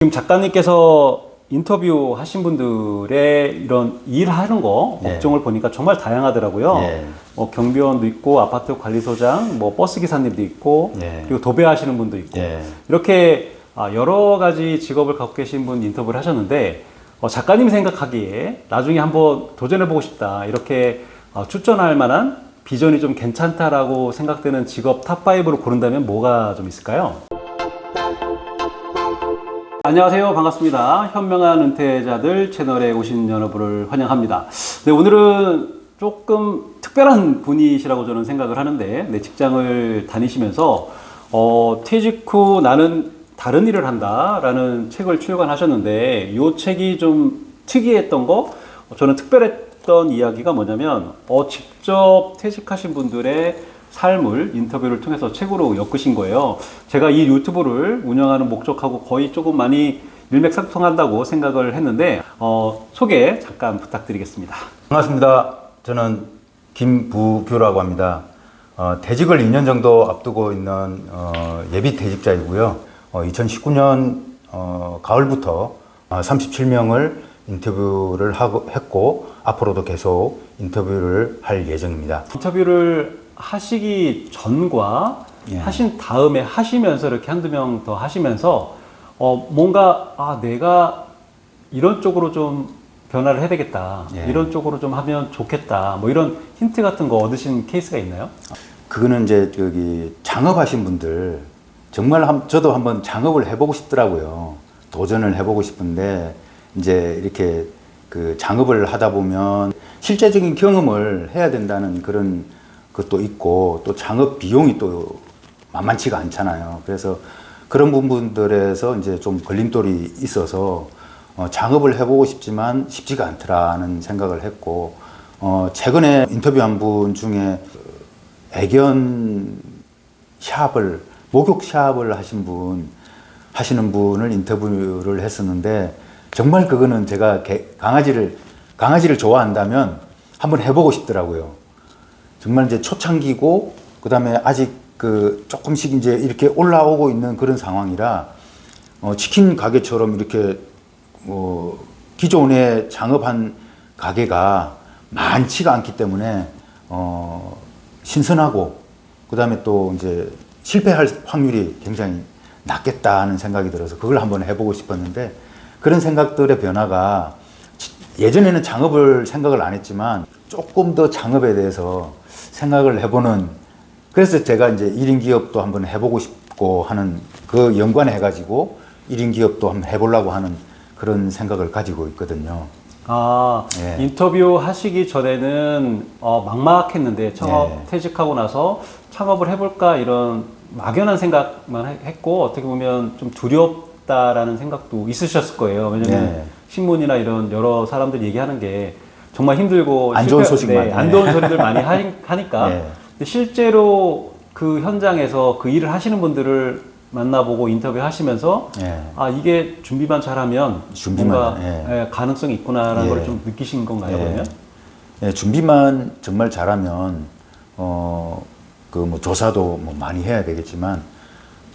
지금 작가님께서 인터뷰 하신 분들의 이런 일하는 거 업종을 보니까 정말 다양하더라고요. 경비원도 있고 아파트 관리소장, 버스 기사님도 있고 그리고 도배하시는 분도 있고 이렇게 여러 가지 직업을 갖고 계신 분 인터뷰를 하셨는데 작가님이 생각하기에 나중에 한번 도전해보고 싶다 이렇게 추천할 만한 비전이 좀 괜찮다라고 생각되는 직업 탑5로 고른다면 뭐가 좀 있을까요? 안녕하세요. 반갑습니다. 현명한 은퇴자들 채널에 오신 여러분을 환영합니다. 네, 오늘은 조금 특별한 분이시라고 저는 생각을 하는데, 네, 직장을 다니시면서 퇴직 후 나는 다른 일을 한다라는 책을 출간하셨는데, 이 책이 좀 특이했던 거, 저는 특별했던 이야기가 뭐냐면 직접 퇴직하신 분들의 삶을 인터뷰를 통해서 책으로 엮으신 거예요. 제가 이 유튜브를 운영하는 목적하고 거의 조금 많이 일맥상통한다고 생각을 했는데 소개 잠깐 부탁드리겠습니다. 반갑습니다. 저는 김부규라고 합니다. 퇴직을 2년 정도 앞두고 있는 예비 퇴직자이고요. 2019년 가을부터 37명을 인터뷰를 했고 앞으로도 계속 인터뷰를 할 예정입니다. 인터뷰를 하시기 전과 하신 다음에 하시면서 이렇게 한두 명 더 하시면서 뭔가 내가 이런 쪽으로 좀 변화를 해야 되겠다, 이런 쪽으로 좀 하면 좋겠다, 뭐 이런 힌트 같은 거 얻으신 케이스가 있나요? 그거는 이제 창업하신 분들 정말 저도 한번 창업을 해보고 싶더라고요. 도전을 해보고 싶은데 이제 이렇게 창업을 하다 보면 실제적인 경험을 해야 된다는 그런 것도 있고 또 창업 비용이 또 만만치가 않잖아요. 그래서 그런 부분들에서 이제 좀 걸림돌이 있어서 창업을 해보고 싶지만 쉽지가 않더라는 생각을 했고 최근에 인터뷰한 분 중에 애견 샵을 목욕 샵을 하시는 분을 인터뷰를 했었는데 정말 그거는 제가 강아지를 좋아한다면 한번 해보고 싶더라고요. 정말 이제 초창기고 그다음에 아직 조금씩 이제 이렇게 올라오고 있는 그런 상황이라 치킨 가게처럼 이렇게 기존에 창업한 가게가 많지가 않기 때문에 신선하고 그다음에 또 이제 실패할 확률이 굉장히 낮겠다는 생각이 들어서 그걸 한번 해보고 싶었는데 그런 생각들의 변화가 예전에는 창업을 생각을 안 했지만 조금 더 창업에 대해서 생각을 해보는 그래서 제가 이제 1인 기업도 한번 해보고 싶고 하는 그 연관해가지고 1인 기업도 한번 해보려고 하는 그런 생각을 가지고 있거든요. 인터뷰 하시기 전에는 막막했는데 퇴직하고 나서 창업을 해볼까 이런 막연한 생각만 했고 어떻게 보면 좀 두렵다라는 생각도 있으셨을 거예요. 왜냐면 신문이나 이런 여러 사람들 얘기하는 게 정말 힘들고 안 좋은 소식만 안 좋은 소리들 많이 하니까 근데 실제로 그 현장에서 그 일을 하시는 분들을 만나보고 인터뷰 하시면서 이게 준비만 잘하면 뭔가 가능성이 있구나라는 걸 좀 느끼신 건가요? 그러면? 준비만 정말 잘하면 조사도 많이 해야 되겠지만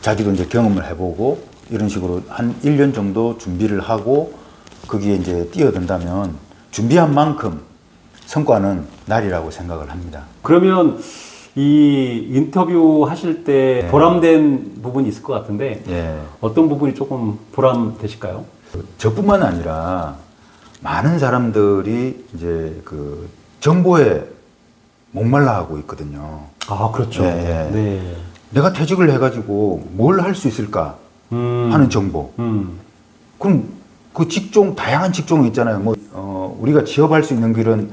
자기도 이제 경험을 해보고 이런 식으로 한 1년 정도 준비를 하고 거기에 이제 뛰어든다면 준비한 만큼 성과는 날이라고 생각을 합니다. 그러면 이 인터뷰 하실 때 보람된 부분이 있을 것 같은데 어떤 부분이 조금 보람되실까요? 저뿐만 아니라 많은 사람들이 이제 정보에 목말라 하고 있거든요. 그렇죠. 내가 퇴직을 해가지고 뭘 할 수 있을까 하는 정보. 그럼 그 다양한 직종이 있잖아요. 우리가 취업할 수 있는 길은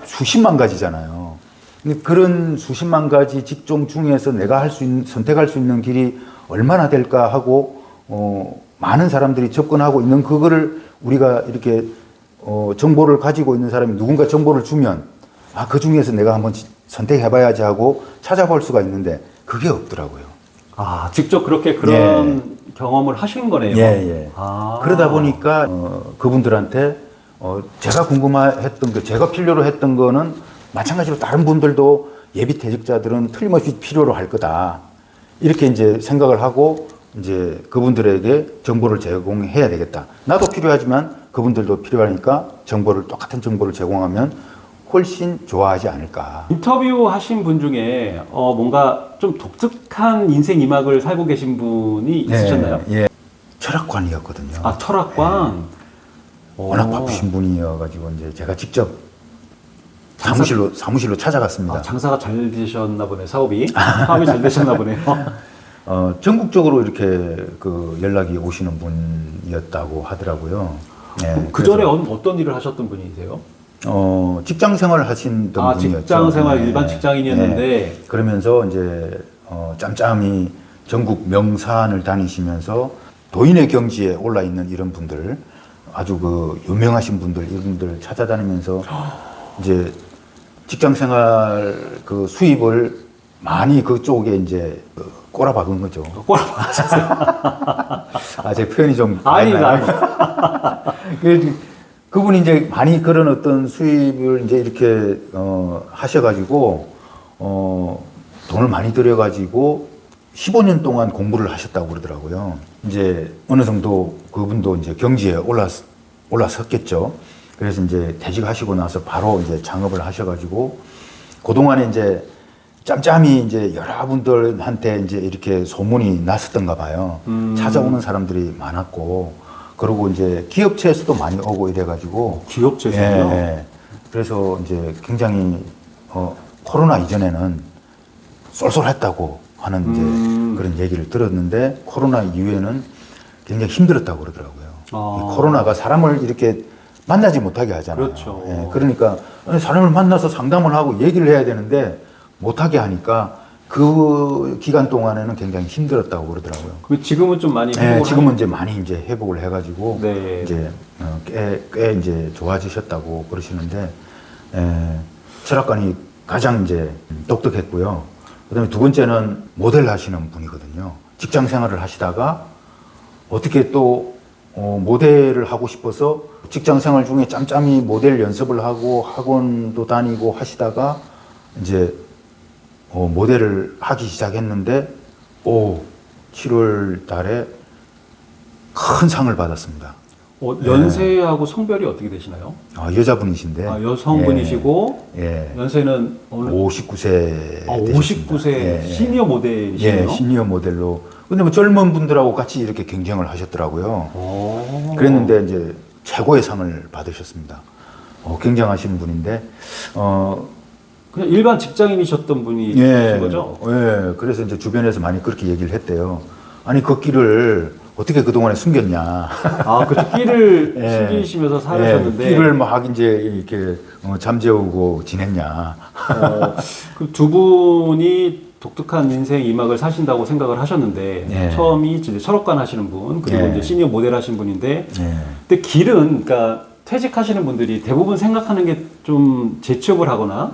수십만 가지잖아요. 근데 그런 수십만 가지 직종 중에서 내가 선택할 수 있는 길이 얼마나 될까 하고, 많은 사람들이 접근하고 있는 그거를 우리가 이렇게, 정보를 가지고 있는 사람이 누군가 정보를 주면, 그 중에서 내가 한번 선택해봐야지 하고 찾아볼 수가 있는데, 그게 없더라고요. 직접 그런 경험을 하신 거네요. 그러다 보니까 그분들한테 제가 궁금했던 거, 제가 필요로 했던 거는 마찬가지로 다른 분들도 예비 퇴직자들은 틀림없이 필요로 할 거다. 이렇게 이제 생각을 하고 이제 그분들에게 정보를 제공해야 되겠다. 나도 필요하지만 그분들도 필요하니까 똑같은 정보를 제공하면 훨씬 좋아하지 않을까. 인터뷰 하신 분 중에 뭔가 좀 독특한 인생 이막을 살고 계신 분이 있으셨나요? 예. 철학관이었거든요. 아, 철학관. 워낙 바쁘신 분이어가지고 이제 제가 직접 사무실로 찾아갔습니다. 아, 장사가 잘 되셨나 보네, 사업이 잘 되셨나 보네요. 전국적으로 이렇게 그 연락이 오시는 분이었다고 하더라고요. 예, 그 전에 어떤 일을 하셨던 분이세요? 직장 생활을 하신 분이었죠. 직장 생활 일반 예, 직장인이었는데 예. 그러면서 이제 짬짬이 전국 명산을 다니시면서 도인의 경지에 올라 있는 이런 분들, 아주 그 유명하신 분들 이런 분들 찾아다니면서 이제 직장 생활 그 수입을 많이 그쪽에 이제 꼬라박은 거죠. 꼬라박으셨어요? 아, 제 표현이 좀 아닙니다. 그분이 이제 많이 그런 어떤 수입을 이제 이렇게 하셔가지고 돈을 많이 들여가지고 15년 동안 공부를 하셨다고 그러더라고요. 이제 어느 정도 그분도 이제 경지에 올라섰겠죠. 그래서 이제 퇴직하시고 나서 바로 이제 창업을 하셔가지고 그동안에 이제 짬짬이 이제 여러분들한테 이제 이렇게 소문이 났었던가 봐요. 찾아오는 사람들이 많았고, 그리고 이제 기업체에서도 많이 오고 이래가지고. 기업체에서요? 예. 그래서 이제 굉장히, 코로나 이전에는 쏠쏠했다고 하는 이제 그런 얘기를 들었는데, 코로나 이후에는 굉장히 힘들었다고 그러더라고요. 이 코로나가 사람을 이렇게 만나지 못하게 하잖아요. 그렇죠. 예. 그러니까 사람을 만나서 상담을 하고 얘기를 해야 되는데, 못하게 하니까 그 기간 동안에는 굉장히 힘들었다고 그러더라고요. 그럼 지금은 좀 많이 네, 지금은 이제 많이 이제 회복을 해가지고 네. 이제 꽤 이제 좋아지셨다고 그러시는데 철학관이 가장 이제 독특했고요. 그다음에 두 번째는 모델 하시는 분이거든요. 직장 생활을 하시다가 어떻게 또 모델을 하고 싶어서 직장 생활 중에 짬짬이 모델 연습을 하고 학원도 다니고 하시다가 이제 모델을 하기 시작했는데 7월 달에 큰 상을 받았습니다. 연세하고 성별이 어떻게 되시나요? 여자분이신데. 여성분이시고 예. 연세는 어느 59세. 59세 시니어 모델이시네요. 예, 시니어 모델로. 근데 뭐 젊은 분들하고 같이 이렇게 경쟁을 하셨더라고요. 그랬는데 이제 최고의 상을 받으셨습니다. 굉장하신 분인데 그냥 일반 직장인이셨던 분이신 거죠? 예. 그래서 이제 주변에서 많이 그렇게 얘기를 했대요. 아니, 그 끼를 어떻게 그동안에 숨겼냐. 그 끼를 숨기시면서 살으셨는데. 끼를 막 이제 이렇게 잠재우고 지냈냐. 그 두 분이 독특한 인생 이막을 사신다고 생각을 하셨는데, 처음이 이제 철학관 하시는 분, 그리고 이제 시니어 모델 하신 분인데, 근데 길은, 그러니까 퇴직하시는 분들이 대부분 생각하는 게 좀 재취업을 하거나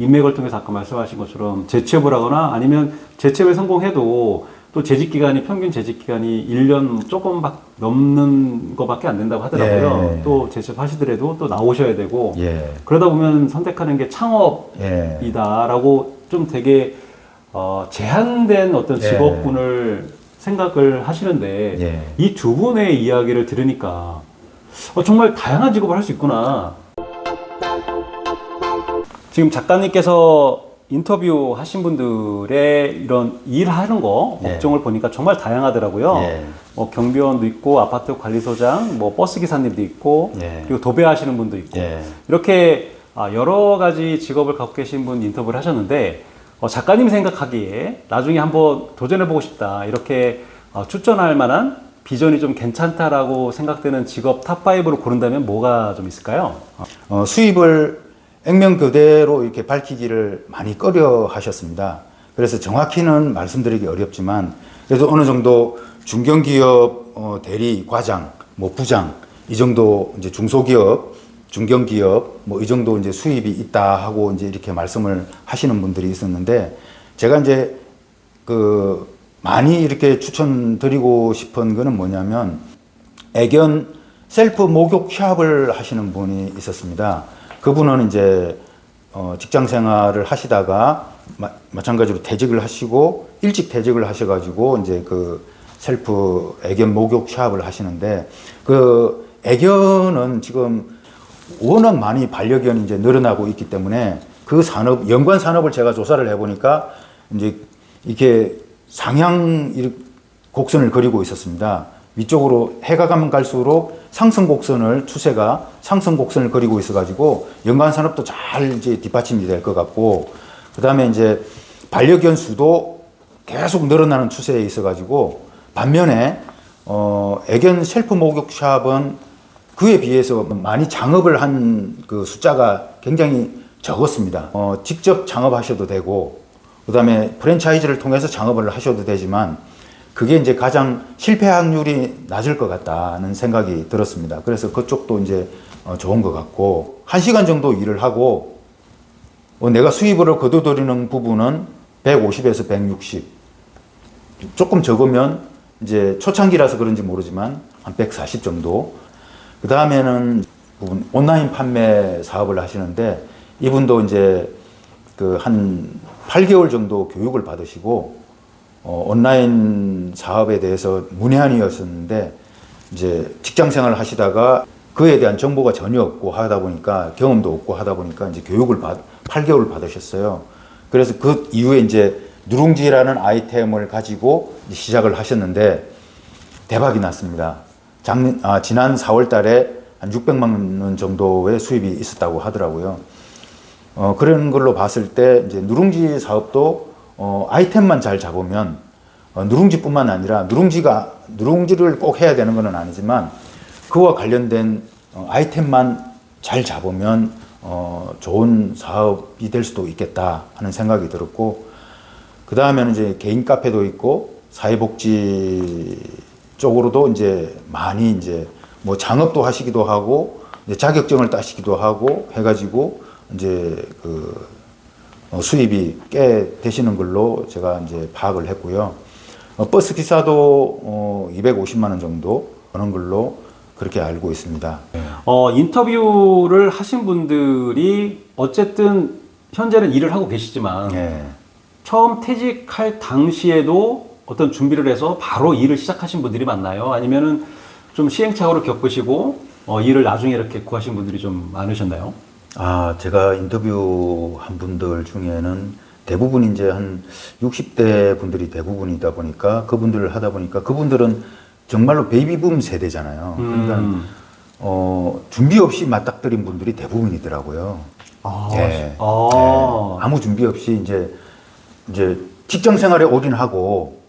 인맥을 통해서 아까 말씀하신 것처럼 재취업을 하거나 아니면 재취업에 성공해도 또 재직기간이 평균 재직기간이 1년 조금 넘는 것밖에 안 된다고 하더라고요. 또 재취업하시더라도 또 나오셔야 되고 그러다 보면 선택하는 게 창업이다라고 좀 되게 제한된 어떤 직업군을 생각을 하시는데 이 두 분의 이야기를 들으니까 정말 다양한 직업을 할 수 있구나. 지금 작가님께서 인터뷰 하신 분들의 이런 일하는 거 업종을 보니까 정말 다양하더라고요. 경비원도 있고 아파트 관리소장, 버스 기사님도 있고 그리고 도배하시는 분도 있고 이렇게 여러 가지 직업을 갖고 계신 분 인터뷰를 하셨는데 작가님이 생각하기에 나중에 한번 도전해보고 싶다 이렇게 추천할 만한 비전이 좀 괜찮다라고 생각되는 직업 탑5로 고른다면 뭐가 좀 있을까요? 수입을 액면 그대로 이렇게 밝히기를 많이 꺼려 하셨습니다. 그래서 정확히는 말씀드리기 어렵지만 그래도 어느 정도 중견기업 대리 과장, 부장 이 정도 이제 중소기업, 중견기업 이 정도 이제 수입이 있다 하고 이제 이렇게 말씀을 하시는 분들이 있었는데 제가 이제 많이 이렇게 추천드리고 싶은 거는 뭐냐면 애견 셀프 목욕 샵을 하시는 분이 있었습니다. 그분은 이제 직장 생활을 하시다가 마찬가지로 퇴직을 하시고 일찍 퇴직을 하셔가지고 이제 셀프 애견 목욕 샵을 하시는데 그 애견은 지금 워낙 많이 반려견이 이제 늘어나고 있기 때문에 그 산업, 연관 산업을 제가 조사를 해보니까 이제 이렇게 상향 곡선을 그리고 있었습니다. 위쪽으로 해가 가면 갈수록 상승 곡선을 추세가 상승 곡선을 그리고 있어가지고 연관 산업도 잘 이제 뒷받침이 될 것 같고, 그 다음에 이제 반려견 수도 계속 늘어나는 추세에 있어가지고 반면에 애견 셀프 목욕샵은 그에 비해서 많이 창업을 한 그 숫자가 굉장히 적었습니다. 직접 창업하셔도 되고, 그 다음에 프랜차이즈를 통해서 창업을 하셔도 되지만, 그게 이제 가장 실패 확률이 낮을 것 같다는 생각이 들었습니다. 그래서 그쪽도 이제 좋은 것 같고, 1시간 정도 일을 하고, 내가 수입으로 거둬들이는 부분은 150에서 160. 조금 적으면 이제 초창기라서 그런지 모르지만 한 140 정도. 그 다음에는 온라인 판매 사업을 하시는데, 이분도 이제 그 한 8개월 정도 교육을 받으시고, 온라인 사업에 대해서 문외한이었었는데, 이제 직장 생활을 하시다가 그에 대한 정보가 전혀 없고 하다 보니까, 경험도 없고 하다 보니까 이제 교육을 8개월 받으셨어요. 그래서 그 이후에 이제 누룽지라는 아이템을 가지고 시작을 하셨는데 대박이 났습니다. 지난 4월 달에 한 600만 원 정도의 수입이 있었다고 하더라고요. 그런 걸로 봤을 때 이제 누룽지 사업도 아이템만 잘 잡으면, 누룽지뿐만 아니라 누룽지를 꼭 해야 되는 건 아니지만 그와 관련된 아이템만 잘 잡으면 좋은 사업이 될 수도 있겠다 하는 생각이 들었고, 그 다음에는 이제 개인 카페도 있고 사회복지 쪽으로도 이제 많이 이제 뭐 창업도 하시기도 하고 이제 자격증을 따시기도 하고 해가지고 이제 그 수입이 꽤 되시는 걸로 제가 이제 파악을 했고요. 버스 기사도 250만 원 정도 하는 걸로 그렇게 알고 있습니다. 인터뷰를 하신 분들이 어쨌든 현재는 일을 하고 계시지만 네. 처음 퇴직할 당시에도 어떤 준비를 해서 바로 일을 시작하신 분들이 많나요? 아니면은 좀 시행착오를 겪으시고 일을 나중에 이렇게 구하신 분들이 좀 많으셨나요? 제가 인터뷰한 분들 중에는 대부분 이제 한 60대 분들이 대부분이다 보니까 그분들을 하다 보니까 그분들은 정말로 베이비붐 세대잖아요. 그러니까 준비 없이 맞닥뜨린 분들이 대부분이더라고요. 네. 아무 준비 없이 이제 직장 생활에 올인하고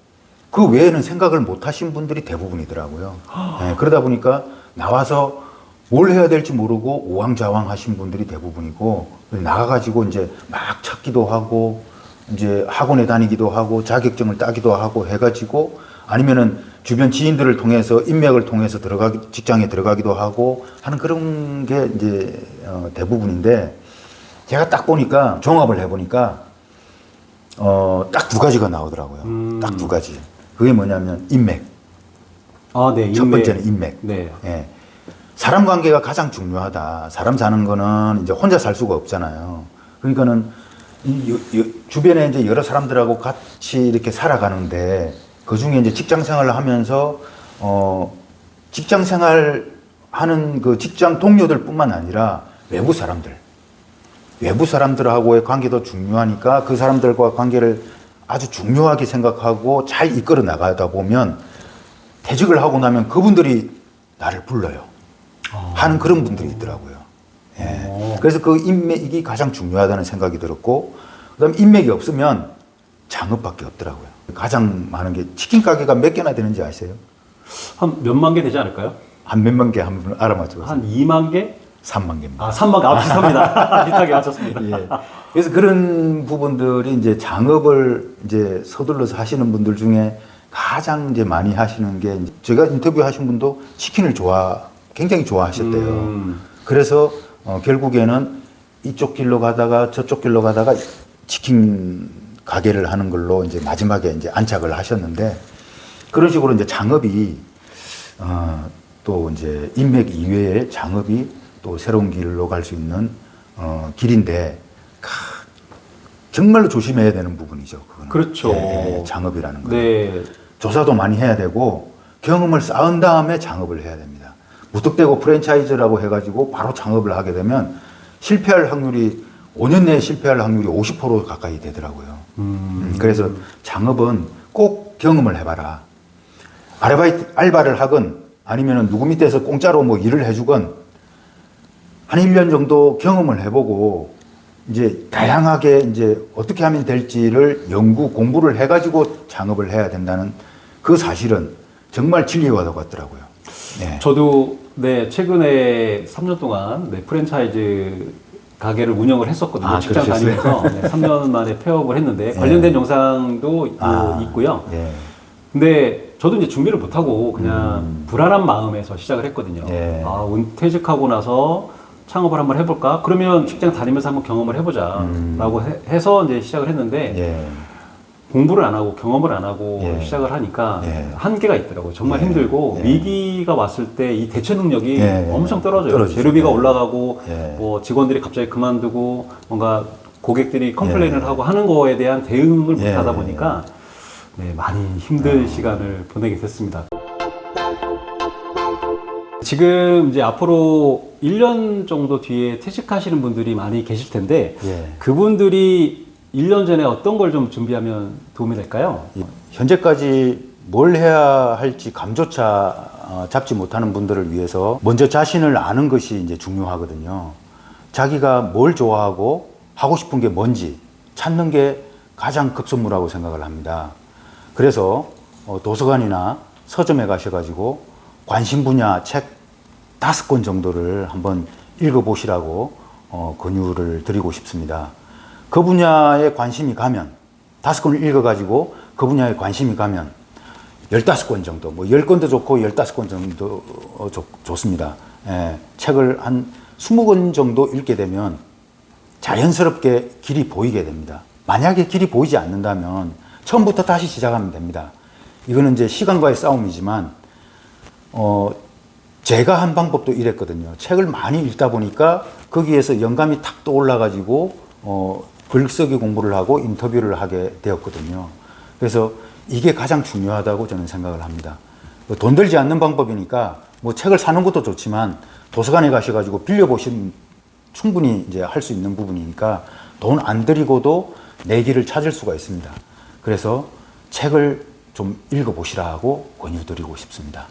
그 외에는 생각을 못 하신 분들이 대부분이더라고요. 네, 그러다 보니까 나와서 뭘 해야 될지 모르고 오왕좌왕 하신 분들이 대부분이고, 나가가지고 이제 막 찾기도 하고, 이제 학원에 다니기도 하고, 자격증을 따기도 하고 해가지고, 아니면은 주변 지인들을 통해서, 인맥을 통해서 직장에 들어가기도 하고 하는 그런 게 이제 대부분인데, 제가 딱 보니까, 종합을 해보니까, 딱 두 가지가 나오더라고요. 딱 두 가지. 그게 뭐냐면, 인맥. 네, 첫 번째는 인맥. 네. 예. 사람 관계가 가장 중요하다. 사람 사는 거는 이제 혼자 살 수가 없잖아요. 그러니까는 주변에 이제 여러 사람들하고 같이 이렇게 살아가는데, 그 중에 이제 직장 생활을 하면서, 직장 생활 하는 그 직장 동료들 뿐만 아니라 외부 사람들하고의 관계도 중요하니까 그 사람들과 관계를 아주 중요하게 생각하고 잘 이끌어 나가다 보면 퇴직을 하고 나면 그분들이 나를 불러요. 하는 그런 분들이 있더라고요. 예. 그래서 그 인맥이 가장 중요하다는 생각이 들었고, 그 다음에 인맥이 없으면 창업밖에 없더라고요. 가장 많은 게 치킨 가게가 몇 개나 되는지 아세요? 한 몇만 개 되지 않을까요? 한 몇만 개 한번 알아맞혀 보세요. 한 2만 개? 3만 개입니다. 3만 개. 비슷합니다. 비슷하게 맞췄습니다. 예. 그래서 그런 부분들이 이제 창업을 이제 서둘러서 하시는 분들 중에 가장 이제 많이 하시는 게, 제가 인터뷰 하신 분도 치킨을 굉장히 좋아하셨대요. 그래서 결국에는 이쪽 길로 가다가 저쪽 길로 가다가 치킨 가게를 하는 걸로 이제 마지막에 이제 안착을 하셨는데, 그런 식으로 이제 창업이 또 이제 인맥 이외에 창업이 또 새로운 길로 갈 수 있는 길인데, 정말로 조심해야 되는 부분이죠. 그거는. 그렇죠. 예, 창업이라는 거. 네. 조사도 많이 해야 되고 경험을 쌓은 다음에 창업을 해야 됩니다. 무턱대고 프랜차이즈라고 해가지고 바로 창업을 하게 되면 실패할 확률이 5년 내에 실패할 확률이 50% 가까이 되더라고요. 그래서 창업은 꼭 경험을 해봐라. 알바를 하건 아니면 누구 밑에서 공짜로 뭐 일을 해주건 한 1년 정도 경험을 해보고 이제 다양하게 이제 어떻게 하면 될지를 공부를 해가지고 창업을 해야 된다는 그 사실은 정말 진리와 같더라고요. 네. 저도 네, 최근에 3년 동안 네, 프랜차이즈 가게를 운영을 했었거든요. 아, 직장 그러셨어요? 다니면서 네, 3년 만에 폐업을 했는데 관련된 영상도 있고요. 예. 근데 저도 이제 준비를 못하고 그냥 불안한 마음에서 시작을 했거든요. 예. 아, 퇴직하고 나서 창업을 한번 해볼까? 그러면 직장 다니면서 한번 경험을 해보자. 라고 해서 이제 시작을 했는데 예. 공부를 안 하고 경험을 안 하고 예. 시작을 하니까 예. 한계가 있더라고요. 정말 예. 힘들고 예. 위기가 왔을 때 이 대처 능력이 예. 엄청 떨어져요. 떨어지죠. 재료비가 예. 올라가고 예. 뭐 직원들이 갑자기 그만두고 뭔가 고객들이 컴플레인을 예. 하고 하는 거에 대한 대응을 예. 못하다 보니까 네, 많이 힘든 시간을 보내게 됐습니다. 지금 이제 앞으로 1년 정도 뒤에 퇴직하시는 분들이 많이 계실 텐데 예. 그분들이 1년 전에 어떤 걸 좀 준비하면 도움이 될까요? 현재까지 뭘 해야 할지 감조차 잡지 못하는 분들을 위해서 먼저 자신을 아는 것이 이제 중요하거든요. 자기가 뭘 좋아하고 하고 싶은 게 뭔지 찾는 게 가장 급선무라고 생각을 합니다. 그래서 도서관이나 서점에 가셔가지고 관심 분야 책 5권 정도를 한번 읽어보시라고 권유를 드리고 싶습니다. 그 분야에 관심이 가면 5권을 읽어가지고 그 분야에 관심이 가면 15권 정도, 뭐 10권도 좋고 15권 정도 좋습니다. 예, 책을 한 20권 정도 읽게 되면 자연스럽게 길이 보이게 됩니다. 만약에 길이 보이지 않는다면 처음부터 다시 시작하면 됩니다. 이거는 이제 시간과의 싸움이지만 제가 한 방법도 이랬거든요. 책을 많이 읽다 보니까 거기에서 영감이 탁 떠올라가지고 글쓰기 공부를 하고 인터뷰를 하게 되었거든요. 그래서 이게 가장 중요하다고 저는 생각을 합니다. 돈 들지 않는 방법이니까 뭐 책을 사는 것도 좋지만 도서관에 가셔가지고 빌려보시면 충분히 이제 할 수 있는 부분이니까 돈 안 들이고도 내 길을 찾을 수가 있습니다. 그래서 책을 좀 읽어보시라고 권유드리고 싶습니다.